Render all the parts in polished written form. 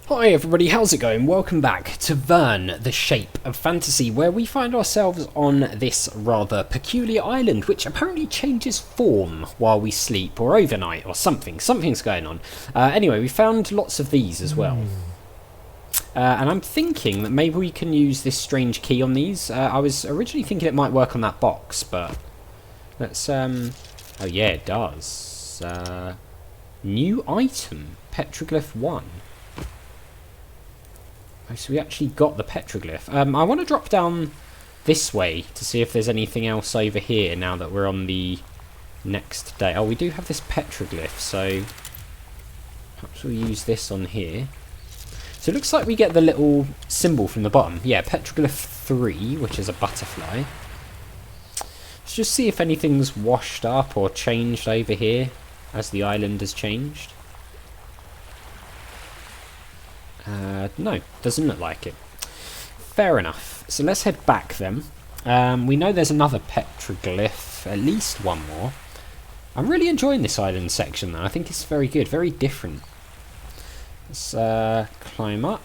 Hi everybody, how's it going? Welcome back to Verne, the Shape of Fantasy, where we find ourselves on this rather peculiar island, which apparently changes form while we sleep, or overnight, or something. Something's going on. Anyway, we found lots of these as well. And I'm thinking that maybe we can use this strange key on these. I was originally thinking it might work on that box, but let's... Oh yeah, it does. New item, Petroglyph 1. Oh, so we actually got the petroglyph. I want to drop down this way to see if there's anything else over here now that we're on the next day. Oh, we do have this petroglyph, so perhaps we'll use this on here. So it looks like we get the little symbol from the bottom. Yeah, Petroglyph 3, which is a butterfly. Let's just see if anything's washed up or changed over here as the island has changed. No, doesn't look like it. Fair enough. So let's head back then. We know there's another petroglyph, at least one more. I'm really enjoying this island section though. I think it's very good, very different. Let's climb up.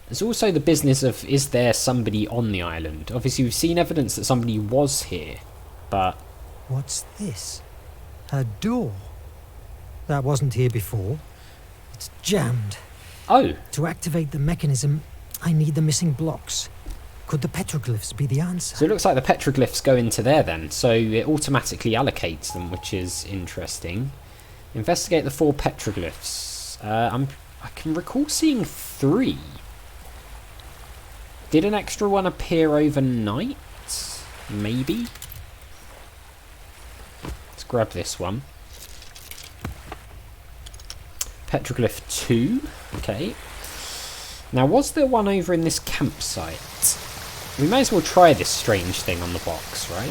There's also the business of, is there somebody on the island? Obviously we've seen evidence that somebody was here, but... What's this? A door? That wasn't here before. It's jammed. Oh! To activate the mechanism, I need the missing blocks. Could the petroglyphs be the answer? So it looks like the petroglyphs go into there then, so it automatically allocates them, which is interesting. Investigate the 4 petroglyphs. I can recall seeing 3. Did an extra one appear overnight? Maybe? Let's grab this one. Petroglyph 2. Okay. Now, was there one over in this campsite? We may as well try this strange thing on the box, right?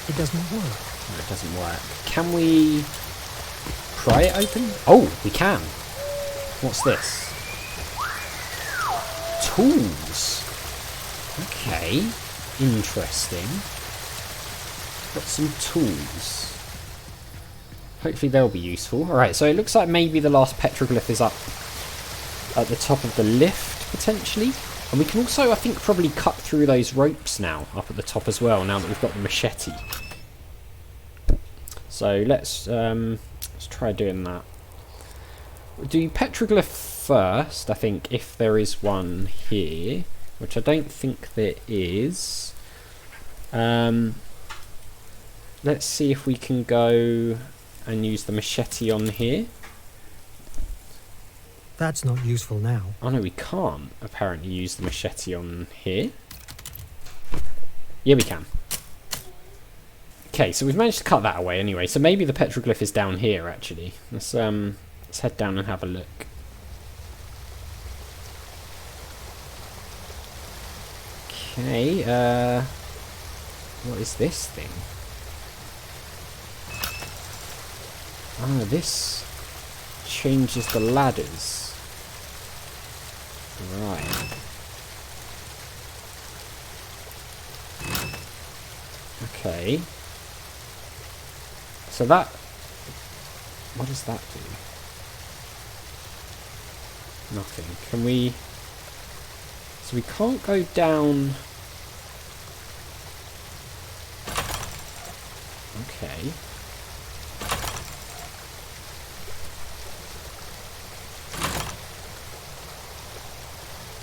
It doesn't work. No, it doesn't work. Can we pry it open? Oh, we can. What's this? Tools. Okay. Interesting. Got some tools. Hopefully they'll be useful. Alright, so it looks like maybe the last petroglyph is up at the top of the lift, potentially. And we can also, I think, probably cut through those ropes now, up at the top as well, now that we've got the machete. So let's try doing that. We'll do petroglyph first, I think, if there is one here, which I don't think there is. Let's see if we can go and use the machete on here. That's not useful now. Oh no, we can't apparently use the machete on here. Yeah, we can. Okay, so we've managed to cut that away anyway. So maybe the petroglyph is down here actually. Let's head down and have a look. Okay, what is this thing? Oh, this changes the ladders. Right. Okay. So that... What does that do? Nothing. Can we... So we can't go down... Okay.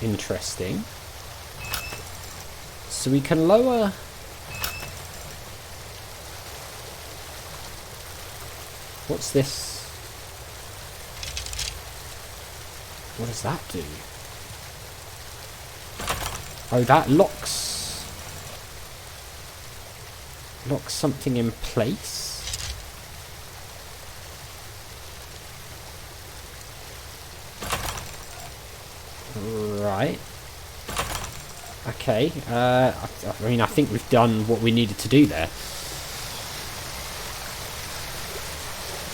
Interesting. So we can lower... What's this? What does that do? Oh, that locks something in place. Right. Okay. I mean, I think we've done what we needed to do there.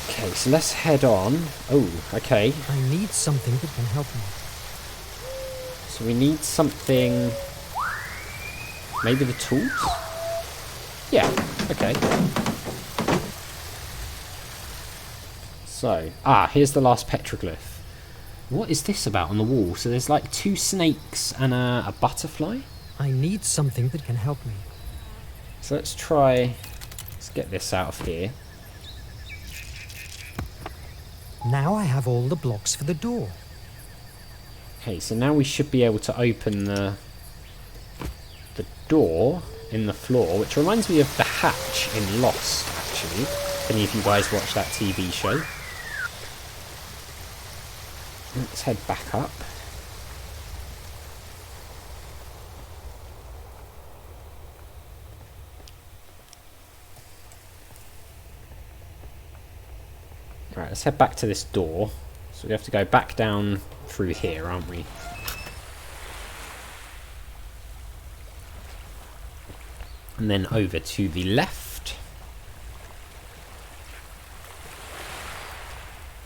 Okay, so let's head on. Oh, okay. I need something that can help me. So we need something... Maybe the tools? Yeah, okay. So, here's the last petroglyph. What is this about on the wall? So there's like 2 snakes and a butterfly. I need something that can help me. So let's get this out of here. Now I have all the blocks for the door. Okay, so now we should be able to open the door in the floor, which reminds me of the hatch in Lost, actually. If any of you guys watch that TV show. Let's head back up. Right, let's head back to this door. So we have to go back down through here, aren't we? And then over to the left.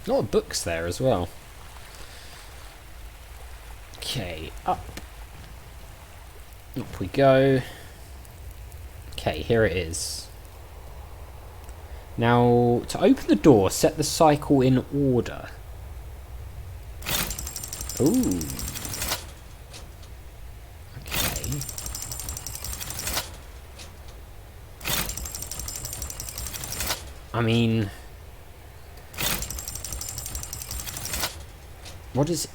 A lot of books there as well. Okay, up. Up we go. Okay, here it is. Now, to open the door, set the cycle in order. Ooh. Okay. I mean... what is...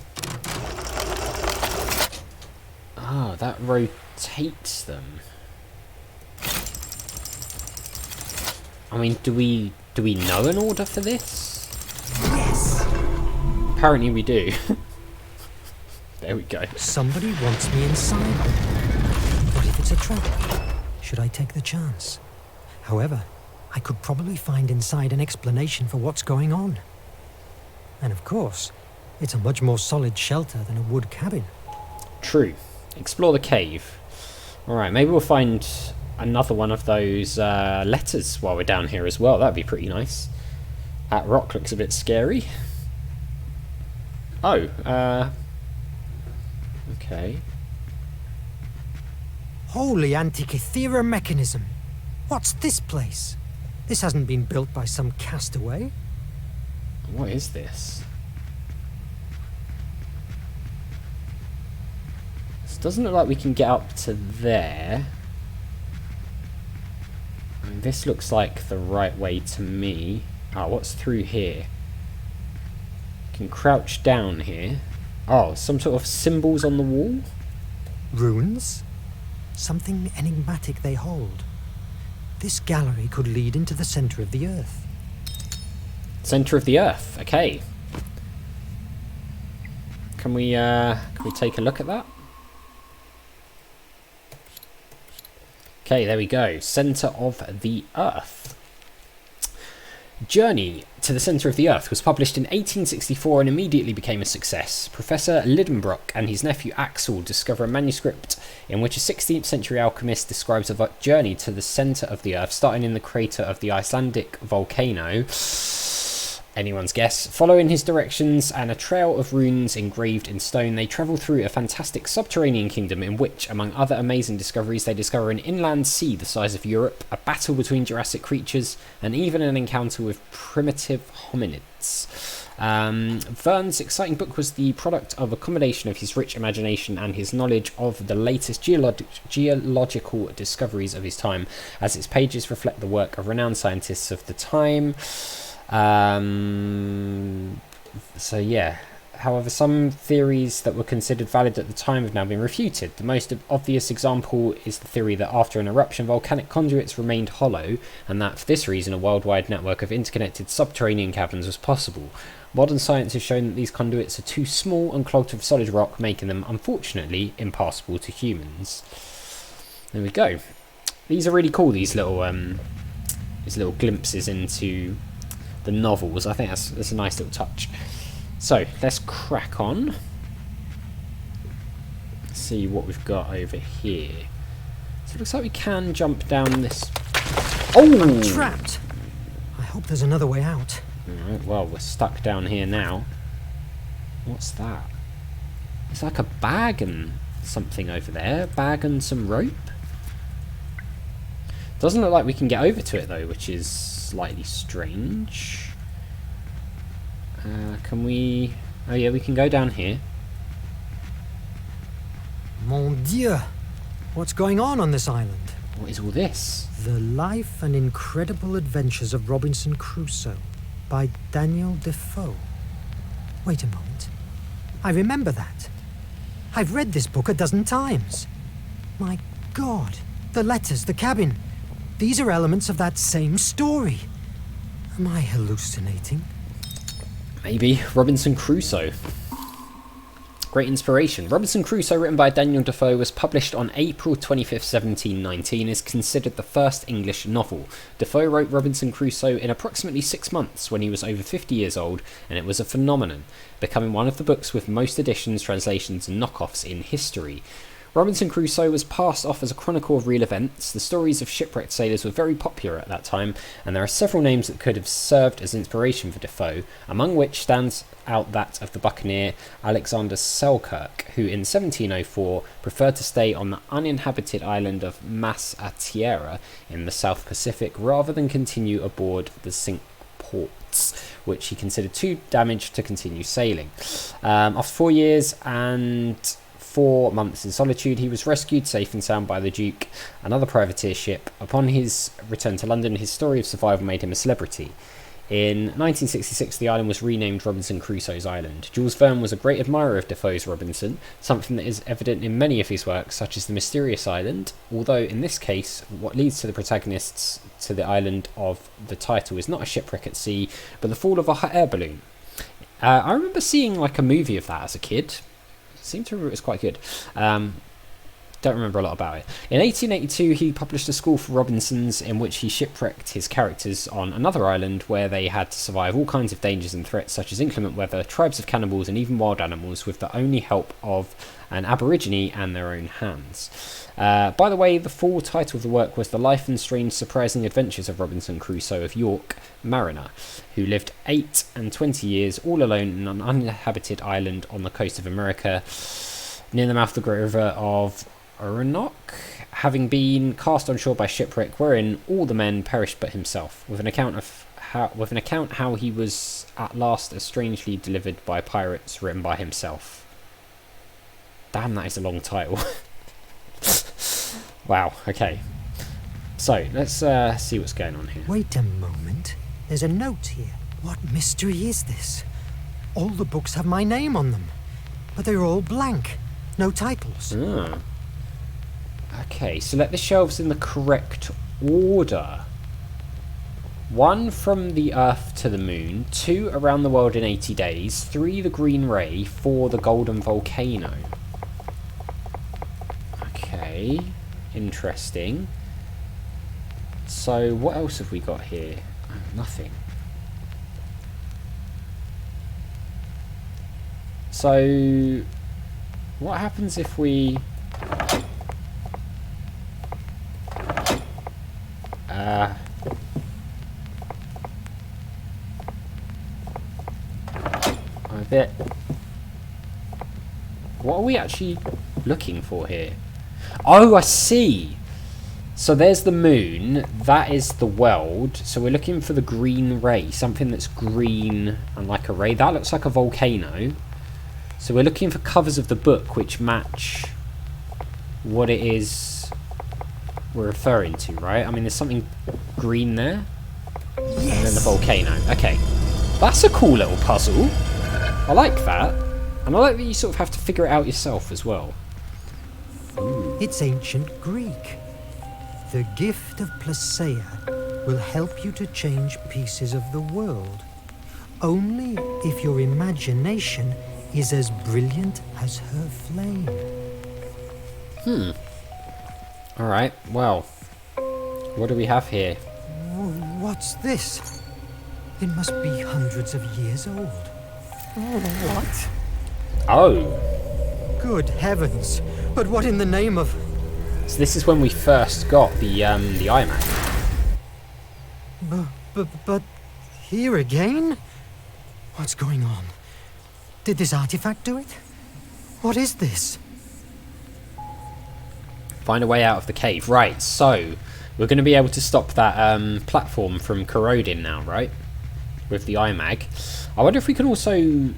that rotates them. I mean, do we know an order for this? Yes. Apparently we do. There we go. Somebody wants me inside. What if it's a trap? Should I take the chance? However, I could probably find inside an explanation for what's going on. And of course, it's a much more solid shelter than a wood cabin. True. Explore the cave. Alright, maybe we'll find another one of those letters while we're down here as well. That'd be pretty nice. That rock looks a bit scary. Oh, okay. Holy Antikythera mechanism! What's this place? This hasn't been built by some castaway. What is this? This doesn't look like we can get up to there. I mean, this looks like the right way to me. What's through here? Can crouch down here. Some sort of symbols on the wall? Runes? Something enigmatic they hold. This gallery could lead into the center of the Earth. Center of the Earth, okay. Can we take a look at that? Okay, there we go. Center of the Earth. Journey to the Centre of the Earth was published in 1864 and immediately became a success. Professor Lidenbrock and his nephew Axel discover a manuscript in which a 16th century alchemist describes a journey to the centre of the Earth, starting in the crater of the Icelandic volcano. Anyone's guess. Following his directions and a trail of runes engraved in stone, they travel through a fantastic subterranean kingdom in which, among other amazing discoveries, they discover an inland sea the size of Europe, a battle between Jurassic creatures, and even an encounter with primitive hominids. Verne's exciting book was the product of a combination of his rich imagination and his knowledge of the latest geological discoveries of his time, as its pages reflect the work of renowned scientists of the time. So yeah, however, some theories that were considered valid at the time have now been refuted. The most obvious example is the theory that after an eruption, volcanic conduits remained hollow, and that for this reason a worldwide network of interconnected subterranean caverns was possible. Modern science has shown that these conduits are too small and clogged with solid rock, making them unfortunately impassable to humans. There we go. These are really cool, these little glimpses into the novels. I think that's a nice little touch. So let's crack on. See what we've got over here. So it looks like we can jump down this. I'm trapped. I hope there's another way out. Alright, well, we're stuck down here now. What's that? It's like a bag and something over there. Bag and some rope. Doesn't look like we can get over to it though, which is slightly strange. Can we... Oh yeah, we can go down here. Mon Dieu! What's going on this island? What is all this? The Life and Incredible Adventures of Robinson Crusoe by Daniel Defoe. Wait a moment. I remember that. I've read this book a dozen times. My God, the letters, the cabin. These are elements of that same story. Am I hallucinating? Maybe. Robinson Crusoe. Great inspiration. Robinson Crusoe, written by Daniel Defoe, was published on April 25th, 1719, is considered the first English novel. Defoe wrote Robinson Crusoe in approximately 6 months when he was over 50 years old, and it was a phenomenon, becoming one of the books with most editions, translations and knockoffs in history. Robinson Crusoe was passed off as a chronicle of real events. The stories of shipwrecked sailors were very popular at that time, and there are several names that could have served as inspiration for Defoe, among which stands out that of the buccaneer Alexander Selkirk, who in 1704 preferred to stay on the uninhabited island of Machete in the South Pacific rather than continue aboard the Cinque Ports, which he considered too damaged to continue sailing. After 4 years and 4 months in solitude, he was rescued safe and sound by the Duke, another privateer ship. Upon his return to London, his story of survival made him a celebrity. In 1966, the island was renamed Robinson Crusoe's Island. Jules Verne was a great admirer of Defoe's Robinson, something that is evident in many of his works, such as The Mysterious Island, although in this case, what leads to the protagonists to the island of the title is not a shipwreck at sea, but the fall of a hot air balloon. I remember seeing like a movie of that as a kid. Seemed to remember it was quite good. Don't remember a lot about it. In 1882, he published A School for Robinsons, in which he shipwrecked his characters on another island where they had to survive all kinds of dangers and threats, such as inclement weather, tribes of cannibals, and even wild animals, with the only help of an aborigine and their own hands. By the way, the full title of the work was The Life and Strange Surprising Adventures of Robinson Crusoe of York, Mariner, who lived 8 and 20 years all alone on an uninhabited island on the coast of America, near the mouth of the great river of Orinoco, having been cast on shore by shipwreck, wherein all the men perished but himself, with an account how he was at last as strangely delivered by pirates, written by himself. Damn, that is a long title. Wow, okay. So, let's see what's going on here. Wait a moment. There's a note here. What mystery is this? All the books have my name on them, but they're all blank. No titles. Ah. Okay, select the shelves in the correct order. 1 from the Earth to the Moon, 2 Around the World in 80 Days, 3 The Green Ray, 4 The Golden Volcano. Okay, interesting. So what else have we got here? Oh, nothing. So what happens if we what are we actually looking for here? Oh, I see. So there's the moon, that is the world, so we're looking for the green ray, something that's green and like a ray. That looks like a volcano. So we're looking for covers of the book which match what it is we're referring to, right? I mean, there's something green there. Yes. And then the volcano. Okay. That's a cool little puzzle. I like that. And I like that you sort of have to figure it out yourself as well. Ooh. It's ancient Greek. The gift of Placeia will help you to change pieces of the world. Only if your imagination is as brilliant as her flame. Alright, well. What do we have here? What's this? It must be hundreds of years old. What? Oh. Good heavens. But what in the name of... So this is when we first got the iMac. But here again? What's going on? Did this artifact do it? What is this? Find a way out of the cave. Right, so we're going to be able to stop that platform from corroding now, right? with the iMag. I wonder if we can also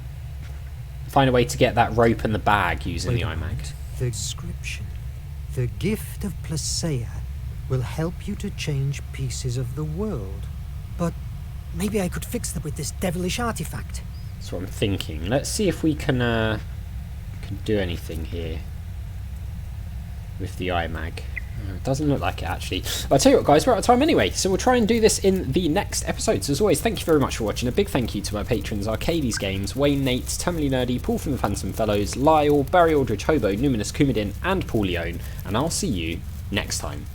find a way to get that rope and the bag using the iMag. The inscription. The gift of Placeia will help you to change pieces of the world. But maybe I could fix them with this devilish artifact. That's what I'm thinking. Let's see if we can do anything here with the iMag. It doesn't look like it, actually. But I'll tell you what, guys, we're out of time anyway, so we'll try and do this in the next episode. So as always, thank you very much for watching. A big thank you to my patrons, Arcades Games, Wayne Nates, Terminally Nerdy, Paul from the Phantom Fellows, Lyle, Barry Aldridge, Hobo, Numinous, Kumadin, and Paul Leone. And I'll see you next time.